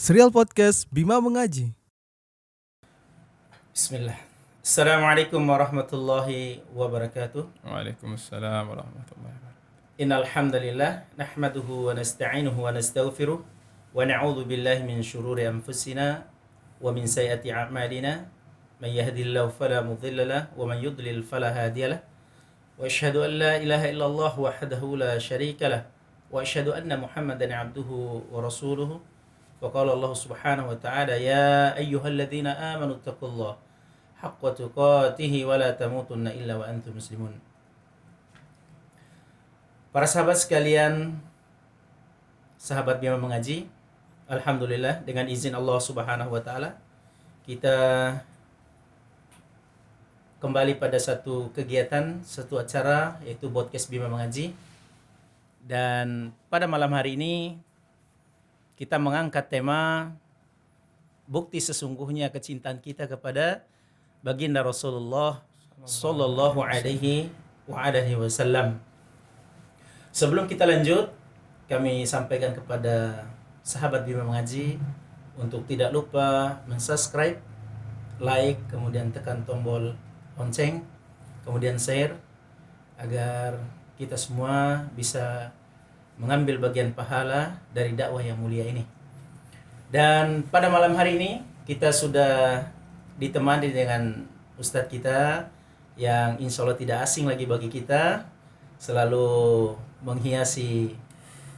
Serial Podcast Bima Mengaji. Bismillah. Assalamualaikum warahmatullahi wabarakatuh. Waalaikumsalam warahmatullahi wabarakatuh. Innal hamdalillah nahmaduhu wa nasta'inuhu wa nastaghfiruh wa na'udzu billahi min shururi anfusina wa min sayyiati a'malina. May yahdihillahu fala mudilla lahu wa man yudlil fala hadiya lahu. Wa asyhadu an la ilaha illallah wahdahu la syarika lahu wa asyhadu anna Muhammadan 'abduhu wa rasuluhu. Wa qala Allah Subhanahu wa ta'ala ya ayyuhalladzina amanu taqullaha haqqa tuqatih wa la tamutunna illa wa antum muslimun. Para sahabat sekalian, sahabat Bima Mengaji, alhamdulillah dengan izin Allah Subhanahu wa taala kita kembali pada satu kegiatan, satu acara yaitu podcast Bima Mengaji. Dan pada malam hari ini kita mengangkat tema bukti sesungguhnya kecintaan kita kepada baginda Rasulullah sallallahu alaihi wasallam. Sebelum kita lanjut, kami sampaikan kepada sahabat Bima Mengaji untuk tidak lupa mensubscribe, like, kemudian tekan tombol lonceng, kemudian share agar kita semua bisa mengambil bagian pahala dari dakwah yang mulia ini. Dan pada malam hari ini kita sudah ditemani dengan Ustadz kita yang insya Allah tidak asing lagi bagi kita, selalu menghiasi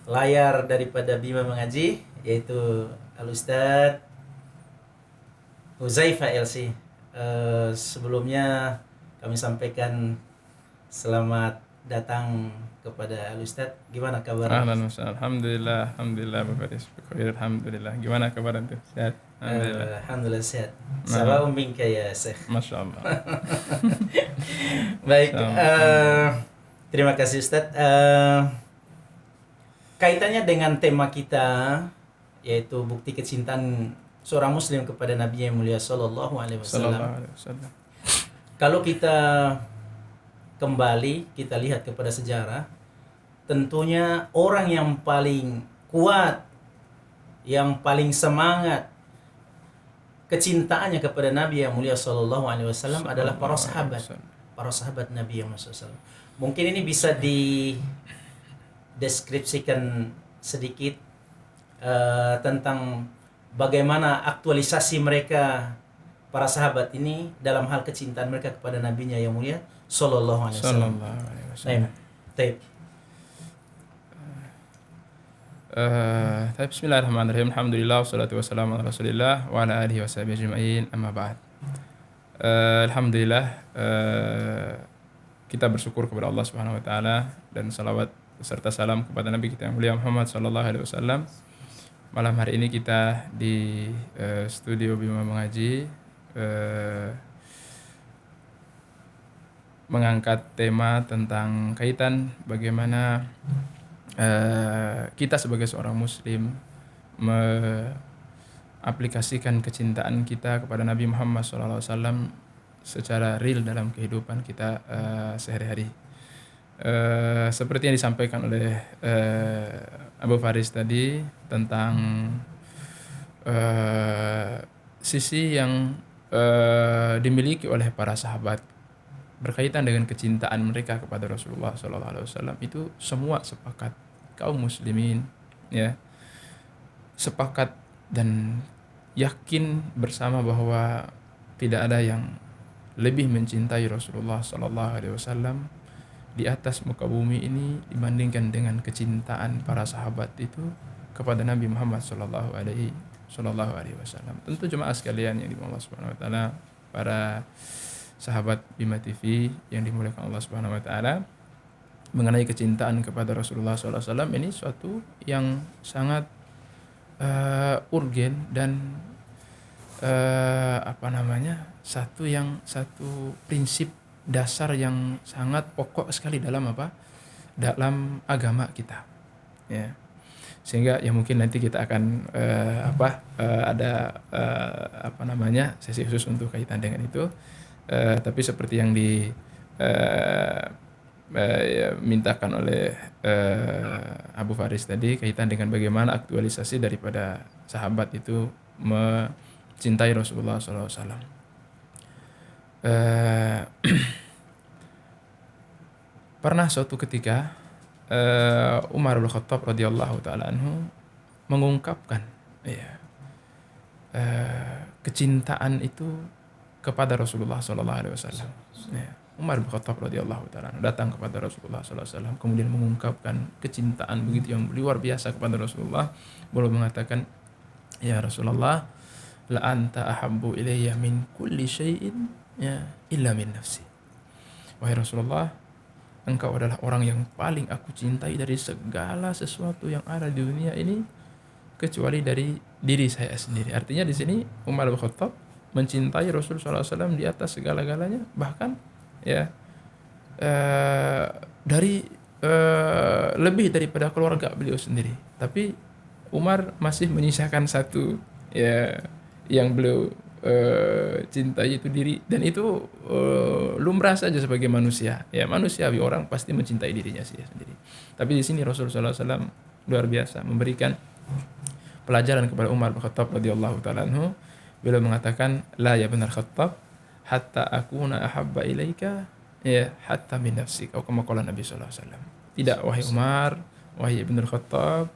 layar daripada Bima Mengaji, yaitu Al-Ustadz Huzaifah LC. Sebelumnya kami sampaikan selamat datang kepada Al-Ustadz. Gimana kabar? Ahlan wa sahlan. Alhamdulillah Bapak Rizky. Alhamdulillah. Gimana kabar antum? Sehat? Alhamdulillah sehat. Salam minka ya Syekh. Masya Allah. Baik, terima kasih Ustadz. Kaitannya dengan tema kita, yaitu bukti kecintaan seorang muslim kepada Nabi yang mulia sallallahu alaihi wasallam. Kalau kita kembali kita lihat kepada sejarah, tentunya orang yang paling kuat, yang paling semangat kecintaannya kepada Nabi yang mulia sallallahu alaihi wasallam adalah para sahabat Nabi yang mulia sallallahu. Mungkin ini bisa dideskripsikan sedikit tentang bagaimana aktualisasi mereka para sahabat ini dalam hal kecintaan mereka kepada nabinya yang mulia sallallahu alaihi wasallam. Baik. Bismillahirrahmanirrahim. Alhamdulillah wassalatu wassalamu ala Rasulillah wa ala alihi washabihi ajma'in. Amma ba'd. Alhamdulillah, kita bersyukur kepada Allah Subhanahu wa taala dan salawat serta salam kepada Nabi kita yang mulia Muhammad sallallahu alaihi wasallam. Malam hari ini kita di studio Bima Mengaji mengangkat tema tentang kaitan bagaimana kita sebagai seorang muslim mengaplikasikan kecintaan kita kepada Nabi Muhammad SAW secara real dalam kehidupan kita sehari-hari. Seperti yang disampaikan oleh Abu Faris tadi tentang sisi yang dimiliki oleh para sahabat berkaitan dengan kecintaan mereka kepada Rasulullah SAW, itu semua sepakat, kaum muslimin ya sepakat dan yakin bersama bahwa tidak ada yang lebih mencintai Rasulullah SAW di atas muka bumi ini dibandingkan dengan kecintaan para sahabat itu kepada Nabi Muhammad sallallahu alaihi wasallam. Tentu jemaah sekalian yang dimuliakan Allah Subhanahu wa taala, para sahabat Bima TV yang dimuliakan Allah Subhanahu wa taala, mengenai kecintaan kepada Rasulullah sallallahu alaihi wasallam ini suatu yang sangat urgen dan satu prinsip dasar yang sangat pokok sekali dalam dalam agama kita ya. Sehingga ya mungkin nanti kita akan ada sesi khusus untuk kaitan dengan itu, tapi seperti yang mintakan oleh Abu Faris tadi kaitan dengan bagaimana aktualisasi daripada sahabat itu mencintai Rasulullah SAW. Pernah suatu ketika Umar bin Khattab radhiyallahu taala anhu mengungkapkan kecintaan itu kepada Rasulullah SAW. Umar bin Khattab radhiyallahu taala datang kepada Rasulullah SAW, kemudian mengungkapkan kecintaan begitu yang luar biasa kepada Rasulullah. Beliau mengatakan, ya Rasulullah, la anta ahabbu ilayya min kulli syai'in illa min nafsi. Wahai Rasulullah, engkau adalah orang yang paling aku cintai dari segala sesuatu yang ada di dunia ini kecuali dari diri saya sendiri. Artinya di sini Umar bin Khattab mencintai Rasulullah SAW di atas segala-galanya, bahkan dari lebih daripada keluarga beliau sendiri. Tapi Umar masih menyisakan satu yang beliau cintai, itu diri, dan itu lumrah saja sebagai manusia. Manusiawi, orang pasti mencintai dirinya sendiri. Tapi di sini Rasulullah SAW luar biasa memberikan pelajaran kepada Umar bin Khattab radhiyallahu taala anhu. Beliau mengatakan, la ya benar Khattab, hatta akuna ahabba ilaika hatta min nafsik, atau kama qala Nabi sallallahu alaihi wasallam. Tidak, wahai Umar, wahai Ibnu Khattab,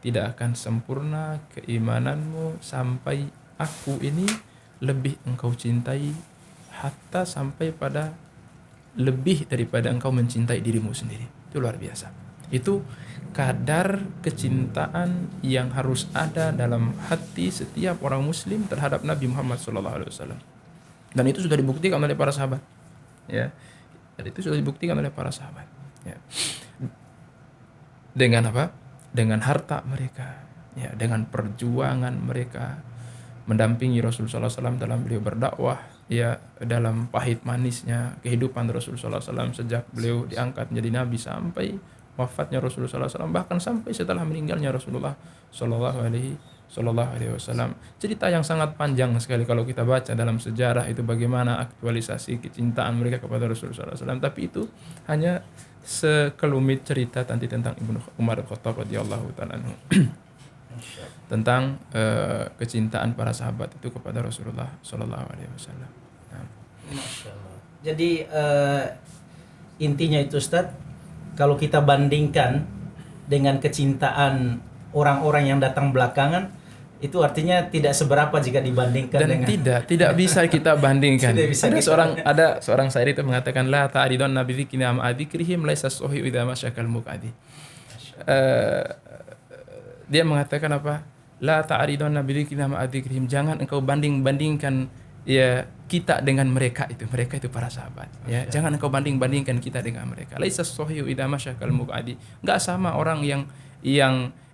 tidak akan sempurna keimananmu sampai aku ini lebih engkau cintai, hatta sampai pada lebih daripada engkau mencintai dirimu sendiri. Itu luar biasa. Itu kadar kecintaan yang harus ada dalam hati setiap orang muslim terhadap Nabi Muhammad SAW. Dan itu sudah dibuktikan oleh para sahabat. Dan itu sudah dibuktikan oleh para sahabat. Dengan apa? Dengan harta mereka, dengan perjuangan mereka mendampingi Rasulullah SAW dalam beliau berdakwah, dalam pahit manisnya kehidupan Rasulullah SAW sejak beliau diangkat menjadi nabi sampai wafatnya Rasulullah SAW, bahkan sampai setelah meninggalnya Rasulullah Sallallahu Alaihi Wasallam. Cerita yang sangat panjang sekali kalau kita baca dalam sejarah itu bagaimana aktualisasi kecintaan mereka kepada Rasulullah SAW. Tapi itu hanya sekelumit cerita nanti tentang Ibnu Umar bin Khattab radhiyallahu taala anhu. Tentang kecintaan para sahabat itu kepada Rasulullah Sallallahu Alaihi Wasallam. Masya Allah. Jadi intinya itu Ustaz, kalau kita bandingkan dengan kecintaan orang-orang yang datang belakangan, itu artinya tidak seberapa jika dibandingkan dan dengan tidak bisa kita bandingkan. Bisa ada seorang syair itu mengatakan, la ta'ridun nabi dzikrina ma dzikrihim laisa sahih idza masyakal muqadi. Dia mengatakan apa? La ta'ridun nabi dzikrina ma dzikrihim, jangan engkau bandingkan kita dengan mereka itu. Mereka itu para sahabat. Jangan engkau bandingkan kita dengan mereka. Laisa sahih idza masyakal muqadi. Enggak sama orang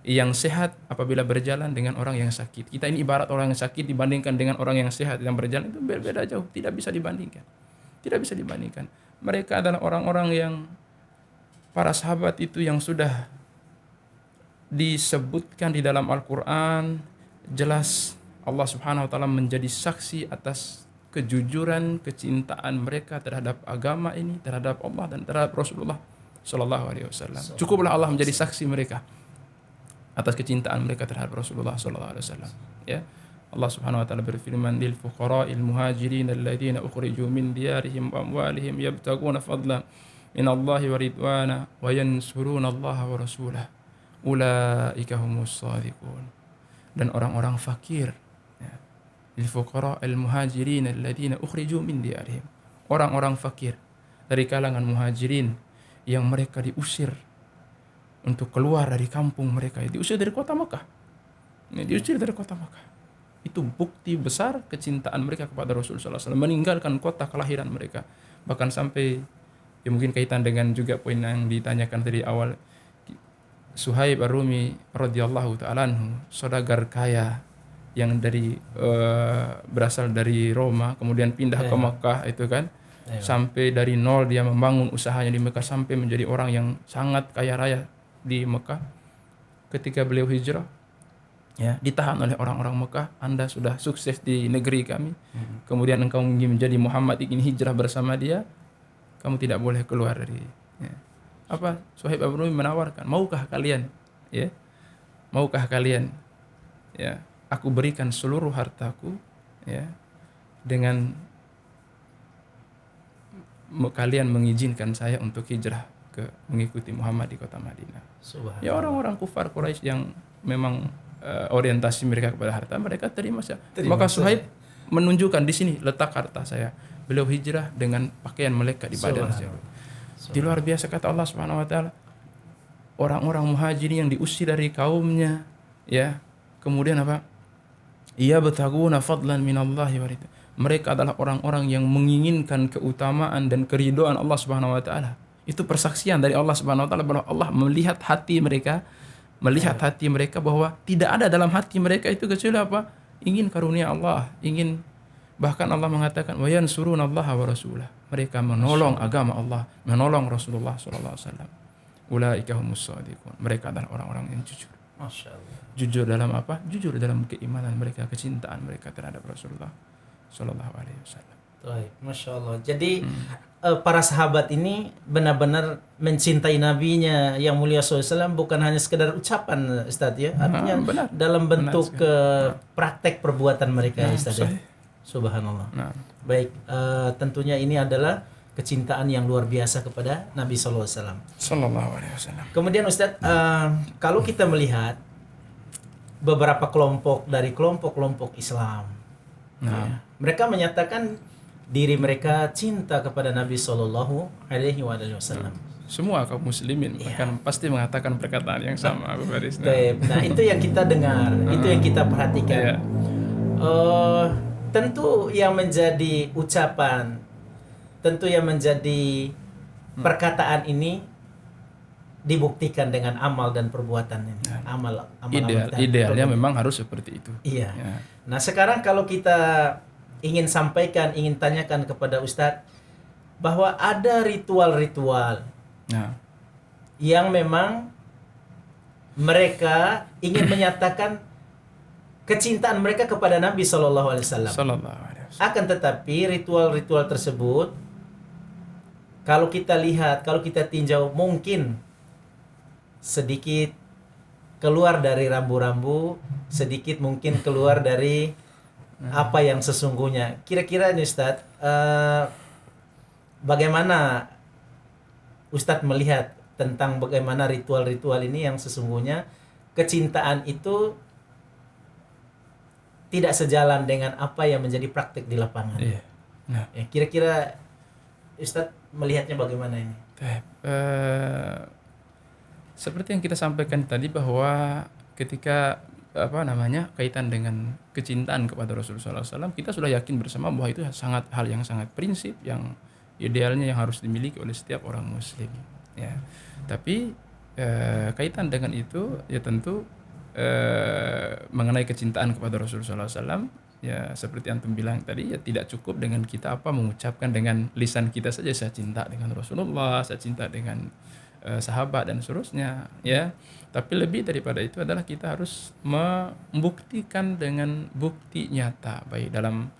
yang sehat apabila berjalan dengan orang yang sakit. Kita ini ibarat orang yang sakit dibandingkan dengan orang yang sehat yang berjalan, itu berbeda jauh, tidak bisa dibandingkan. Mereka adalah orang-orang yang para sahabat itu yang sudah disebutkan di dalam Al-Qur'an, jelas Allah Subhanahu wa taala menjadi saksi atas kejujuran, kecintaan mereka terhadap agama ini, terhadap Allah dan terhadap Rasulullah sallallahu alaihi wasallam. Cukuplah Allah menjadi saksi mereka atas kecintaan mereka terhadap Rasulullah sallallahu alaihi wasallam. Allah Subhanahu wa taala berfirman, lil fuqara'il muhajirin alladziina ukhriju min diyarihim wa amwalihim yabtaguna fadlan min Allahi wa ridwana wa yansuruna Allah wa rasulahu ulaika humus shadiqun. Dan orang-orang fakir, lil fuqara'il muhajirin alladziina ukhriju min diyarihim, orang-orang fakir dari kalangan muhajirin yang mereka diusir untuk keluar dari kampung mereka, diusir dari kota Makkah. Itu bukti besar kecintaan mereka kepada Rasulullah SAW, meninggalkan kota kelahiran mereka. Bahkan sampai, mungkin kaitan dengan juga poin yang ditanyakan tadi awal, Suhaib Ar-Rumi radhiyallahu ta'ala anhu, saudagar kaya yang berasal dari Roma, kemudian pindah ke Makkah itu kan. Sampai dari nol dia membangun usahanya di Mekah sampai menjadi orang yang sangat kaya raya di Mekah. Ketika beliau hijrah, ditahan oleh orang-orang Mekah. Anda sudah sukses di negeri kami, kemudian engkau ingin menjadi Muhammad, ingin hijrah bersama dia, kamu tidak boleh keluar dari Suhaib Ar-Rumi menawarkan, maukah kalian aku berikan seluruh hartaku dengan kalian mengizinkan saya untuk hijrah mengikuti Muhammad di kota Madinah. Ya, orang-orang kufar Quraisy yang memang orientasi mereka kepada harta, mereka terima saja. Maka Suhaib menunjukkan di sini letak harta saya. Beliau hijrah dengan pakaian melekat di badan saya. Di luar biasa kata Allah Subhanahu wa taala. Orang-orang muhajirin yang diusir dari kaumnya, kemudian apa? Ia betaguna fadlan minallahi wa ridha. Mereka adalah orang-orang yang menginginkan keutamaan dan keridhaan Allah Subhanahu wa taala. Itu persaksian dari Allah Subhanahu wa taala bahwa Allah melihat hati mereka, bahwa tidak ada dalam hati mereka itu kecuali apa? Ingin karunia Allah, bahkan Allah mengatakan wa yansurunallaha wa rasulah. Mereka menolong agama Allah, menolong Rasulullah sallallahu alaihi wasallam. Ulaika humus shadiqun. Mereka adalah orang-orang yang jujur. Masya Allah. Jujur dalam apa? Jujur dalam keimanan mereka, kecintaan mereka terhadap Rasulullah sallallahu alaihi wasallam. Baik, Masya Allah. Jadi para sahabat ini benar-benar mencintai nabinya yang mulia SAW, bukan hanya sekedar ucapan, Ustaz ya. Artinya benar. dalam bentuk praktek perbuatan mereka, Ustaz ya. Subhanallah. Baik, tentunya ini adalah kecintaan yang luar biasa kepada Nabi sallallahu alaihi wasallam. Kemudian Ustaz, kalau kita melihat beberapa kelompok dari kelompok Islam, mereka menyatakan diri mereka cinta kepada Nabi sallallahu alaihi wasallam. Semua kaum muslimin bahkan pasti mengatakan perkataan yang sama, Abu Faris. Nah, itu yang kita dengar, itu yang kita perhatikan. Tentu yang menjadi ucapan, tentu yang menjadi perkataan ini dibuktikan dengan amal dan perbuatan ini. Amal idealnya memang harus seperti itu. Iya. Nah, sekarang kalau kita ingin sampaikan, ingin tanyakan kepada Ustadz bahwa ada ritual-ritual yang memang mereka ingin menyatakan kecintaan mereka kepada Nabi Sallallahu Alaihi Wasallam. Akan tetapi ritual-ritual tersebut, kalau kita lihat, kalau kita tinjau, mungkin sedikit keluar dari rambu-rambu, sedikit mungkin keluar dari apa yang sesungguhnya. Kira-kira ini Ustadz, bagaimana Ustadz melihat tentang bagaimana ritual-ritual ini yang sesungguhnya kecintaan itu tidak sejalan dengan apa yang menjadi praktik di lapangan. Kira-kira Ustadz melihatnya bagaimana ini? Seperti yang kita sampaikan tadi bahwa ketika kaitan dengan kecintaan kepada Rasulullah SAW, kita sudah yakin bersama bahwa itu hal yang sangat prinsip, yang idealnya yang harus dimiliki oleh setiap orang Muslim. Tapi kaitan dengan itu ya tentu mengenai kecintaan kepada Rasulullah SAW, ya seperti antum bilang tadi, ya tidak cukup dengan kita mengucapkan dengan lisan kita saja saya cinta dengan Rasulullah, saya cinta dengan sahabat dan seterusnya, ya. Tapi lebih daripada itu adalah kita harus membuktikan dengan bukti nyata, baik dalam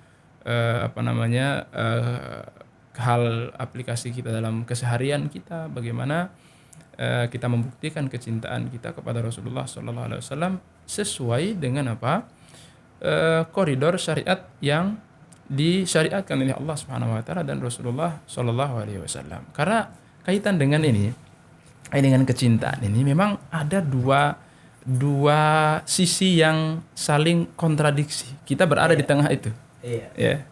hal aplikasi kita dalam keseharian kita, bagaimana kita membuktikan kecintaan kita kepada Rasulullah SAW sesuai dengan koridor syariat yang disyariatkan oleh Allah Subhanahu wa taala dan Rasulullah SAW. Karena kaitan dengan ini, dengan kecintaan ini memang ada dua sisi yang saling kontradiksi. Kita berada di tengah itu. Ya.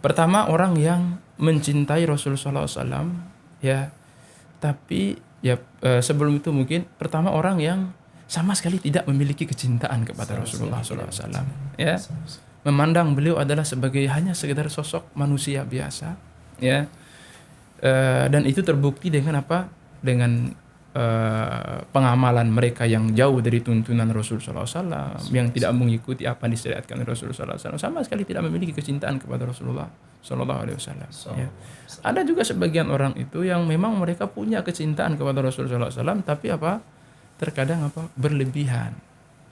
Pertama, orang yang mencintai Rasulullah SAW, ya, tapi ya sebelum itu mungkin pertama orang yang sama sekali tidak memiliki kecintaan kepada Rasulullah SAW, ya, memandang beliau adalah hanya sekedar sosok manusia biasa, ya, dan itu terbukti dengan dengan pengamalan mereka yang jauh dari tuntunan Rasulullah SAW, yang tidak mengikuti apa yang disyariatkan Rasulullah SAW, sama sekali tidak memiliki kecintaan kepada Rasulullah SAW. Ya. Ada juga sebagian orang itu yang memang mereka punya kecintaan kepada Rasulullah SAW, tapi terkadang berlebihan,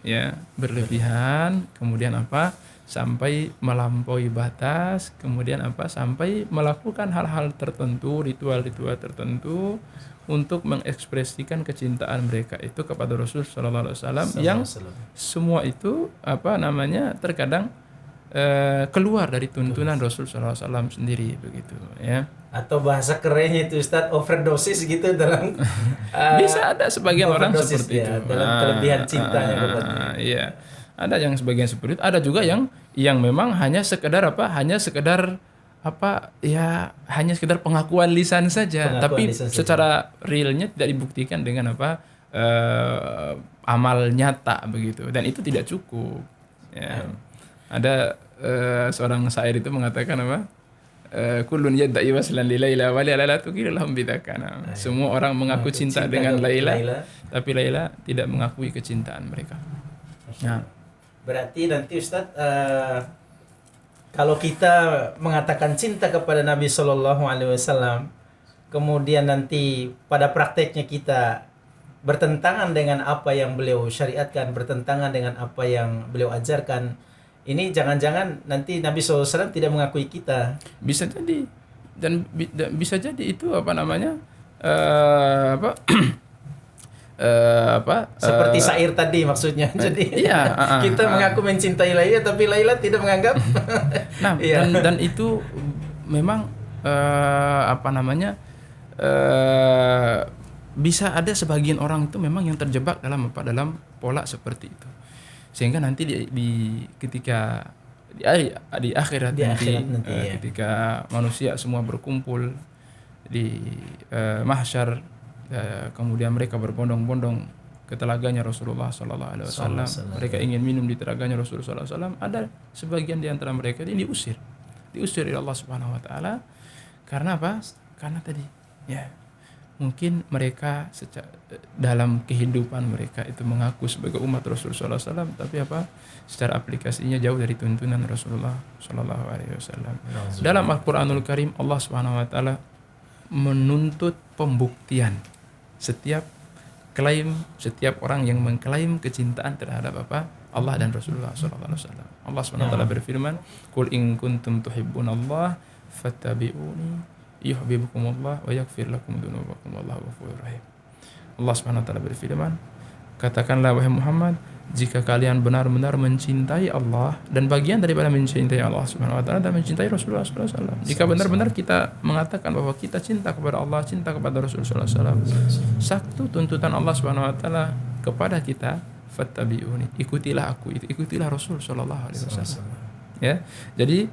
ya, berlebihan, kemudian sampai melampaui batas, kemudian sampai melakukan hal-hal tertentu, ritual-ritual tertentu, untuk mengekspresikan kecintaan mereka itu kepada Rasul Sallallahu Alaihi Wasallam yang semua itu terkadang keluar dari tuntunan Rasul Sallallahu Alaihi Wasallam sendiri begitu ya. Atau bahasa kerennya itu Ustaz, overdosis gitu dalam bisa ada sebagian orang seperti ya, itu dalam kelebihan cintanya kepada. Iya, ada yang sebagian seperti itu, ada juga yang memang hanya sekedar hanya sekedar pengakuan lisan saja, tapi secara realnya tidak dibuktikan dengan amal nyata begitu, dan itu tidak cukup ya. Ada seorang syair itu mengatakan kullun yadda'i waslan li Laila wa la tuqil lahum bidakana. Semua orang mengaku cinta dengan Laila, tapi Laila tidak mengakui kecintaan mereka. Nah, berarti nanti Ustaz, kalau kita mengatakan cinta kepada Nabi Shallallahu Alaihi Wasallam, kemudian nanti pada prakteknya kita bertentangan dengan apa yang beliau syariatkan, bertentangan dengan apa yang beliau ajarkan, ini jangan-jangan nanti Nabi SAW tidak mengakui kita. Bisa jadi, dan bisa jadi itu seperti syair tadi maksudnya. Jadi kita mengaku mencintai Laila tapi Laila tidak menganggap. Nah, dan itu memang bisa ada sebagian orang itu memang yang terjebak dalam pola seperti itu, sehingga nanti ketika di akhirat nanti ketika manusia semua berkumpul di mahsyar, kemudian mereka berbondong-bondong ke telaganya Rasulullah Sallallahu Alaihi Wasallam. Mereka ingin minum di telaganya Rasulullah SAW. Ada sebagian di antara mereka ini diusir oleh Allah Subhanahu Wa Taala. Karena apa? Karena tadi ya mungkin mereka dalam kehidupan mereka itu mengaku sebagai umat Rasulullah SAW, tapi secara aplikasinya jauh dari tuntunan Rasulullah Sallallahu Alaihi Wasallam. Dalam Al-Quranul Karim Allah Subhanahu Wa Taala menuntut pembuktian setiap orang yang mengklaim kecintaan terhadap Allah dan Rasulullah sallallahu alaihi wasallam. Allah Subhanahu wa taala berfirman, "Qul in kuntum tuhibbunallah fattabi'uni yuhibbukumullah wa yaghfir lakum dzunubakum wallahu ghafurur rahim." Allah Subhanahu wa taala berfirman, katakanlah wahai Muhammad, jika kalian benar-benar mencintai Allah, dan bagian daripada mencintai Allah Subhanahu wa taala dan mencintai Rasulullah sallallahu alaihi wasallam. Jika benar-benar kita mengatakan bahwa kita cinta kepada Allah, cinta kepada Rasulullah sallallahu alaihi wasallam, satu tuntutan Allah Subhanahu wa taala kepada kita, fattabi'uni, ikutilah aku, ikutilah Rasul sallallahu alaihi wasallam. Ya. Jadi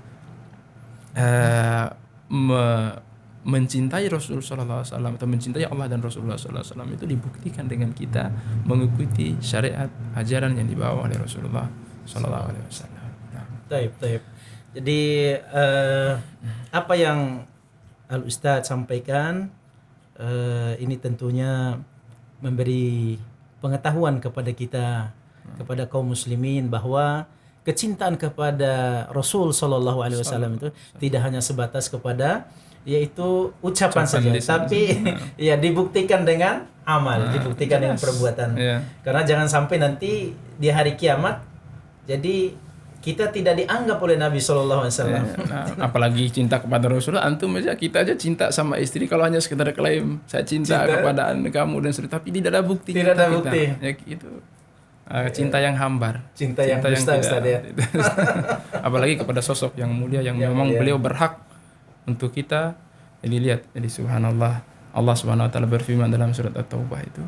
mencintai Rasul sallallahu alaihi wasallam atau mencintai Allah dan Rasulullah sallallahu alaihi wasallam itu dibuktikan dengan kita mengikuti syariat ajaran yang dibawa oleh Rasulullah sallallahu alaihi wasallam. Nah, taib. Jadi apa yang Al Ustadz sampaikan ini tentunya memberi pengetahuan kepada kita, kepada kaum muslimin, bahwa kecintaan kepada Rasul sallallahu alaihi wasallam itu tidak hanya sebatas kepada yaitu ucapan saja, tapi ya dibuktikan dengan amal, dibuktikan dengan perbuatan. Karena jangan sampai nanti di hari kiamat jadi kita tidak dianggap oleh Nabi Shallallahu Alaihi Wasallam. Apalagi cinta kepada Rasulullah, antum aja, kita aja cinta sama istri kalau hanya sekedar klaim saya cinta kepada kamu dan seterusnya, tapi tidak ada bukti. Tidak ada bukti. Ya itu cinta yang hambar, cinta yang dusta ya. Apalagi kepada sosok yang mulia yang memang beliau berhak untuk kita. Jadi lihat, jadi subhanallah, Allah Subhanahu wa taala berfirman dalam surat At-Taubah itu.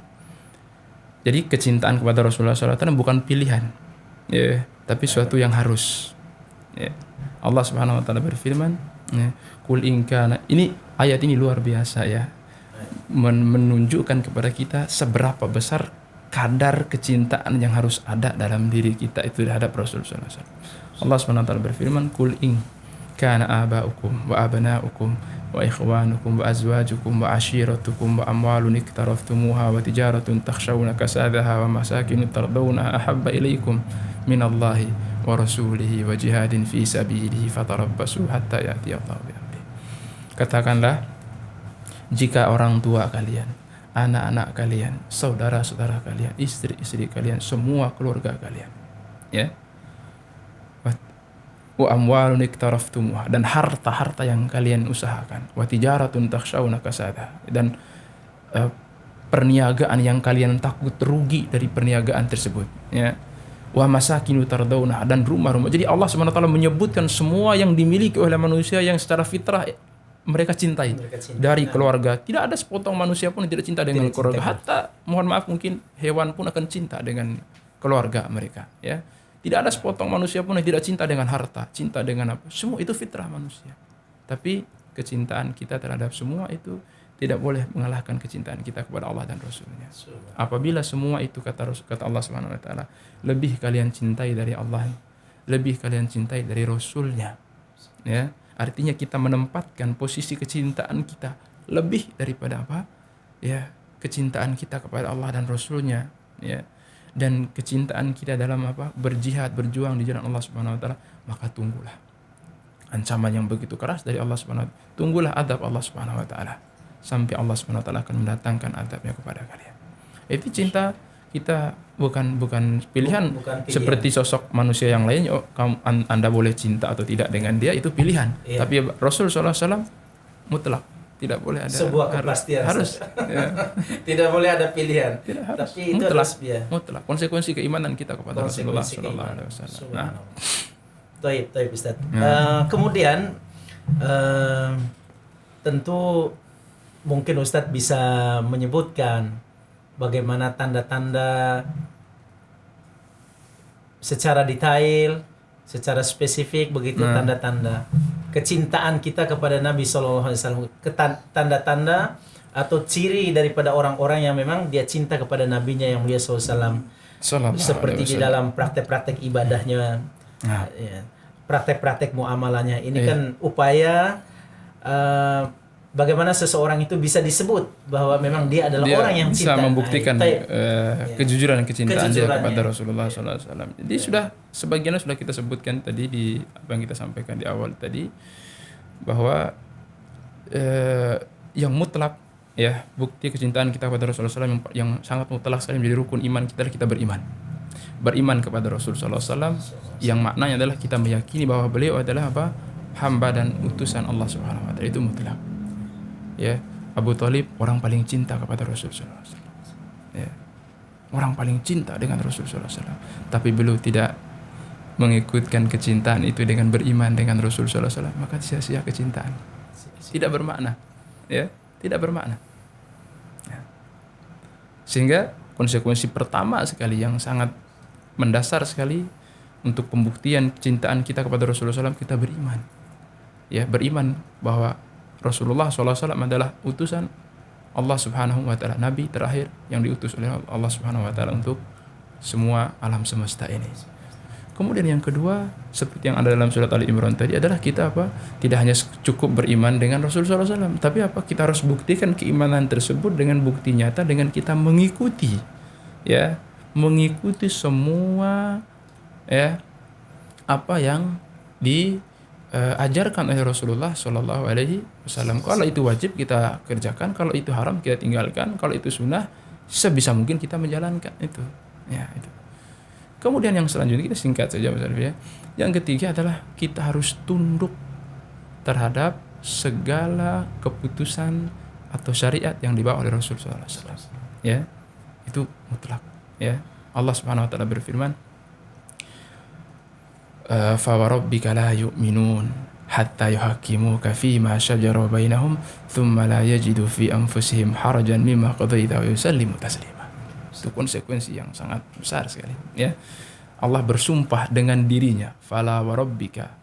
Jadi kecintaan kepada Rasulullah SAW bukan pilihan, ya, tapi suatu yang harus. Ya. Allah Subhanahu wa taala berfirman, ya, Qul in kana, ini ayat ini luar biasa ya. Menunjukkan kepada kita seberapa besar kadar kecintaan yang harus ada dalam diri kita itu terhadap Rasulullah SAW. Allah Subhanahu wa taala berfirman, Qul in kana aba'ukum wa abna'ukum wa ikhwanukum wa azwajukum wa ashiratukum wa amwalun iktaraftumuha wa tijaratun takhshawna kasadaha wa masakin tardawna ahabba ilaikum minallahi wa rasulihi wa jihadin fi sabilihi fatarabbasu hatta ya'ti Allahu bi amrihi. Katakanlah, jika orang tua kalian, anak-anak kalian, saudara-saudara kalian, istri-istri kalian, semua keluarga kalian, ya, wa amwalun iktaraftumuha, dan harta-harta yang kalian usahakan, wa tijaratun takhshawna kasadaha, dan perniagaan yang kalian takut rugi dari perniagaan tersebut, ya. Wa masakinu tardawna, dan rumah-rumah. Jadi Allah SWT menyebutkan semua yang dimiliki oleh manusia yang secara fitrah mereka cintai. Dari keluarga, tidak ada sepotong manusia pun yang tidak cinta dengan keluarga. Hatta mohon maaf mungkin hewan pun akan cinta dengan keluarga mereka, ya. Tidak ada sepotong manusia pun yang tidak cinta dengan harta, cinta dengan apa. Semua itu fitrah manusia. Tapi kecintaan kita terhadap semua itu tidak boleh mengalahkan kecintaan kita kepada Allah dan Rasulnya. Apabila semua itu kata Allah Subhanahu Wa Taala, lebih kalian cintai dari Allah, lebih kalian cintai dari Rasulnya, ya. Artinya kita menempatkan posisi kecintaan kita lebih daripada apa? Ya, kecintaan kita kepada Allah dan Rasulnya, ya. Dan kecintaan kita dalam apa? Berjihad, berjuang di jalan Allah Subhanahu Wa Taala, maka tunggulah ancaman yang begitu keras dari Allah Subhanahu Wa Taala. Tunggulah adab Allah Subhanahu Wa Taala. Sampai Allah SWT akan mendatangkan adabnya kepada kalian. Itu cinta kita bukan pilihan, seperti sosok manusia yang lain. Oh, Anda boleh cinta atau tidak dengan dia, itu pilihan. Iya. Tapi Rasul SAW mutlak, tidak boleh ada sebuah kepastian. Harus ya. Tidak boleh ada pilihan. Tapi itu mutlak. Konsekuensi keimanan kita kepada Rasulullah SAW. Nah, Taib Ustaz. Kemudian tentu mungkin Ustadz bisa menyebutkan bagaimana tanda-tanda secara detail, secara spesifik begitu, tanda-tanda kecintaan kita kepada Nabi SAW, tanda-tanda atau ciri daripada orang-orang yang memang dia cinta kepada nabinya yang mulia SAW, seperti di dalam praktek-praktek ibadahnya, ya, praktek-praktek muamalahnya. Ini kan upaya bagaimana seseorang itu bisa disebut bahwa memang dia adalah orang yang cinta. Bisa membuktikan kejujuran dan kecintaan dia kepada Rasulullah SAW. Jadi sebagiannya sudah kita sebutkan tadi di apa yang kita sampaikan di awal tadi, bahwa yang mutlak, ya, bukti kecintaan kita kepada Rasulullah SAW yang sangat mutlak sekali menjadi rukun iman kita adalah kita beriman kepada Rasulullah SAW, yang maknanya adalah kita meyakini bahwa beliau adalah apa? Hamba dan utusan Allah Subhanahu Wa Taala. Itu mutlak. Ya, Abu Thalib orang paling cinta kepada Rasulullah SAW. Ya, orang paling cinta dengan Rasulullah SAW. Tapi beliau tidak mengikutkan kecintaan itu dengan beriman dengan Rasulullah SAW, maka sia-sia kecintaan. Tidak bermakna. Ya, tidak bermakna. Ya. Sehingga konsekuensi pertama sekali yang sangat mendasar sekali untuk pembuktian kecintaan kita kepada Rasulullah SAW, kita beriman. Ya, beriman bahwa Rasulullah SAW adalah utusan Allah Subhanahu Wa Taala, Nabi terakhir yang diutus oleh Allah Subhanahu Wa Taala untuk semua alam semesta ini. Kemudian yang kedua, seperti yang ada dalam surat Ali Imran tadi, adalah kita apa? Tidak hanya cukup beriman dengan Rasulullah SAW, tapi apa? Kita harus buktikan keimanan tersebut dengan bukti nyata, dengan kita mengikuti, ya, mengikuti semua, ya, apa yang diajarkan oleh Rasulullah Shallallahu Alaihi Wasallam. Kalau itu wajib kita kerjakan, kalau itu haram kita tinggalkan, kalau itu sunnah sebisa mungkin kita menjalankan itu. Ya, itu. Kemudian yang selanjutnya kita singkat saja Mas Arif, ya. Yang ketiga adalah kita harus tunduk terhadap segala keputusan atau syariat yang dibawa oleh Rasulullah SAW. Ya, itu mutlak. Ya, Allah Subhanahu Wa Taala berfirman, فَوَرَبِّكَ لَا يُؤْمِنُونَ حَتَّى يُحَكِّمُوكَ فِيمَا شَجَرَ بَيْنَهُمْ ثُمَّ لَا يَجِدُوا فِي أَنفُسِهِمْ حَرَجًا مِمَّا قَضَيْتَ وَيُسَلِّمُوا تَسْلِيمًا. Itu konsekuensi yang sangat besar sekali, ya. Allah bersumpah dengan dirinya, fala warabbika,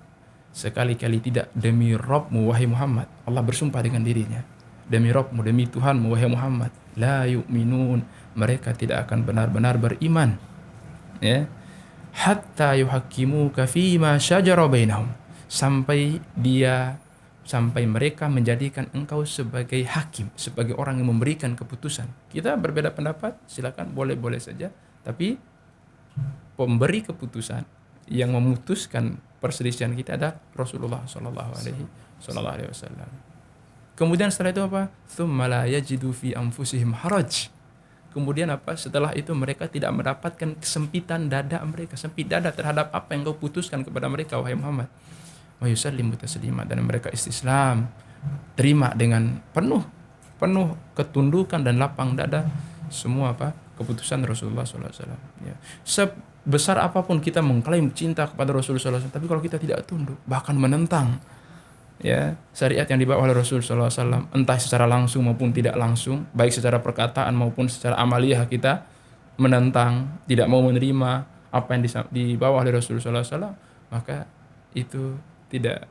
sekali-kali tidak, demi Rabbmu wahai Muhammad. Allah bersumpah dengan dirinya, demi Rabbmu, demi Tuhanmu wahai Muhammad, la yu'minun, mereka tidak akan benar-benar beriman, ya, hatta yuhakkimuka fima syajara bainahum, sampai mereka menjadikan engkau sebagai hakim, sebagai orang yang memberikan keputusan. Kita berbeda pendapat, silakan, boleh-boleh saja, tapi pemberi keputusan yang memutuskan perselisihan kita adalah Rasulullah Sallallahu Alaihi Wasallam. Kemudian setelah itu apa? Tsumma la yajidu fi anfusihim haraj. Kemudian apa? Setelah itu mereka tidak mendapatkan kesempitan dada mereka, sempit dada terhadap apa yang kau putuskan kepada mereka wahai Muhammad. Wa yusallimu taslima, dan mereka istislam, terima dengan penuh penuh ketundukan dan lapang dada semua keputusan Rasulullah SAW. Ya. Sebesar apapun kita mengklaim cinta kepada Rasulullah SAW, tapi kalau kita tidak tunduk, bahkan menentang ya syariat yang dibawa oleh Rasulullah SAW, entah secara langsung maupun tidak langsung, baik secara perkataan maupun secara amaliyah kita menentang, tidak mau menerima apa yang dibawa oleh Rasulullah SAW, maka itu tidak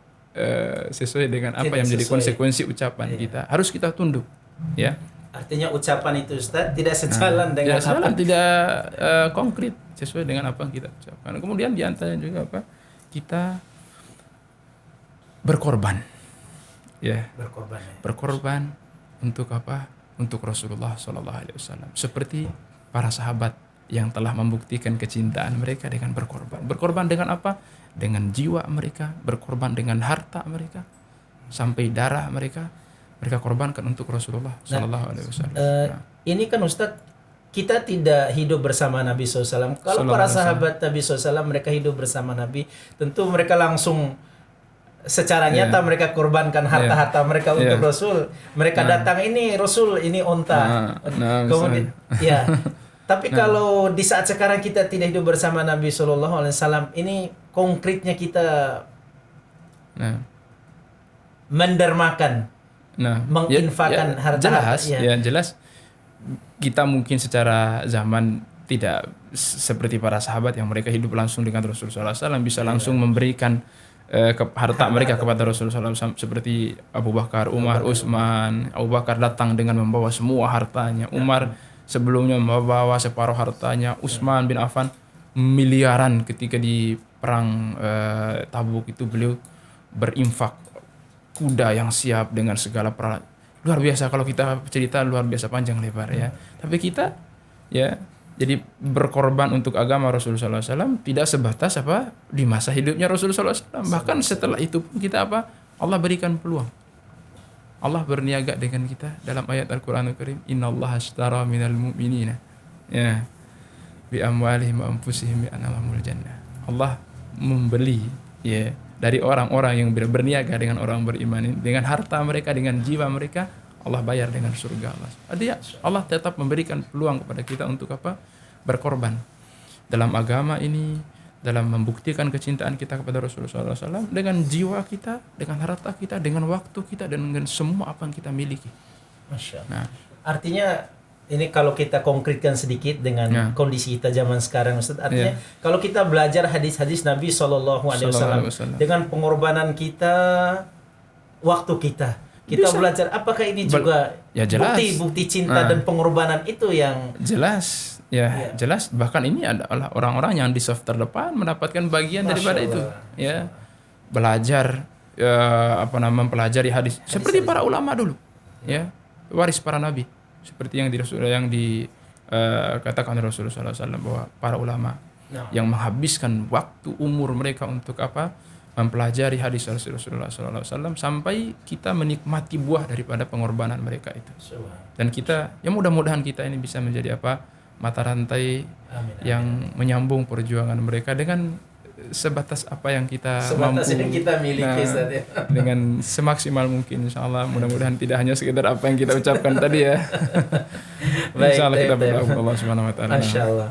sesuai dengan apa yang menjadi konsekuensi ucapan kita. Harus kita tunduk, ya. Artinya ucapan itu Ustaz tidak sejalan dengan tidak konkret sesuai dengan apa yang kita ucapkan. Kemudian di antaranya juga kita berkorban, ya. Berkorban untuk Untuk Rasulullah SAW. Seperti para sahabat yang telah membuktikan kecintaan mereka dengan berkorban. Berkorban dengan apa? Dengan jiwa mereka, berkorban dengan harta mereka, sampai darah mereka korbankan untuk Rasulullah SAW. Ini kan Ustadz, kita tidak hidup bersama Nabi SAW. Kalau para sahabat Nabi SAW mereka hidup bersama Nabi, tentu mereka langsung secara nyata mereka korbankan harta-harta mereka untuk Rasul. Mereka datang, ini Rasul, ini onta. Kemudian, ya. Tapi kalau di saat sekarang kita tidak hidup bersama Nabi SAW, ini konkretnya kita mendermakan, menginfakkan harta. Jelas. Kita mungkin secara zaman tidak seperti para sahabat yang mereka hidup langsung dengan Rasulullah SAW, bisa langsung memberikan harta mereka kepada Rasulullah SAW, seperti Abu Bakar, Umar, Utsman. Abu Bakar datang dengan membawa semua hartanya. Umar sebelumnya membawa separuh hartanya. Utsman bin Affan miliaran ketika di perang Tabuk itu beliau berinfak kuda yang siap dengan segala peralatan. Luar biasa, kalau kita cerita luar biasa panjang lebar ya. Tapi kita ya jadi berkorban untuk agama Rasulullah SAW tidak sebatas di masa hidupnya Rasulullah SAW. Bahkan setelah itu pun kita Allah berikan peluang. Allah berniaga dengan kita dalam ayat Al-Qur'anul Karim, innallaha ashtara minal mu'minina ya bi amwalihim wa anfusihim lahumul jannah. Allah membeli ya dari orang-orang yang berniaga dengan orang beriman ini, dengan harta mereka, dengan jiwa mereka, Allah bayar dengan surga Allah. Allah tetap memberikan peluang kepada kita untuk berkorban dalam agama ini, dalam membuktikan kecintaan kita kepada Rasulullah SAW dengan jiwa kita, dengan harta kita, dengan waktu kita, dan dengan semua apa yang kita miliki. Masya Allah. Artinya ini kalau kita konkretkan sedikit dengan kondisi kita zaman sekarang, Ustaz, artinya kalau kita belajar hadis-hadis Nabi SAW dengan pengorbanan kita, waktu kita bisa belajar, apakah ini juga bukti cinta dan pengorbanan itu yang jelas. Jelas, bahkan ini adalah orang-orang yang di saf terdepan mendapatkan bagian daripada itu. Ya. Belajar mempelajari hadis seperti para ulama dulu. Ya. Waris para nabi. Seperti yang dikatakan Rasulullah SAW bahwa para ulama yang menghabiskan waktu umur mereka untuk mempelajari hadis Rasulullah SAW sampai kita menikmati buah daripada pengorbanan mereka itu. Dan kita, ya mudah-mudahan kita ini bisa menjadi mata rantai yang menyambung perjuangan mereka dengan sebatas apa yang kita mampu, yang kita miliki dengan semaksimal mungkin, insyaallah. Mudah-mudahan tidak hanya sekedar apa yang kita ucapkan tadi ya. Insyaallah kita berdoa Allah Subhanahu wa taala. Masyaallah.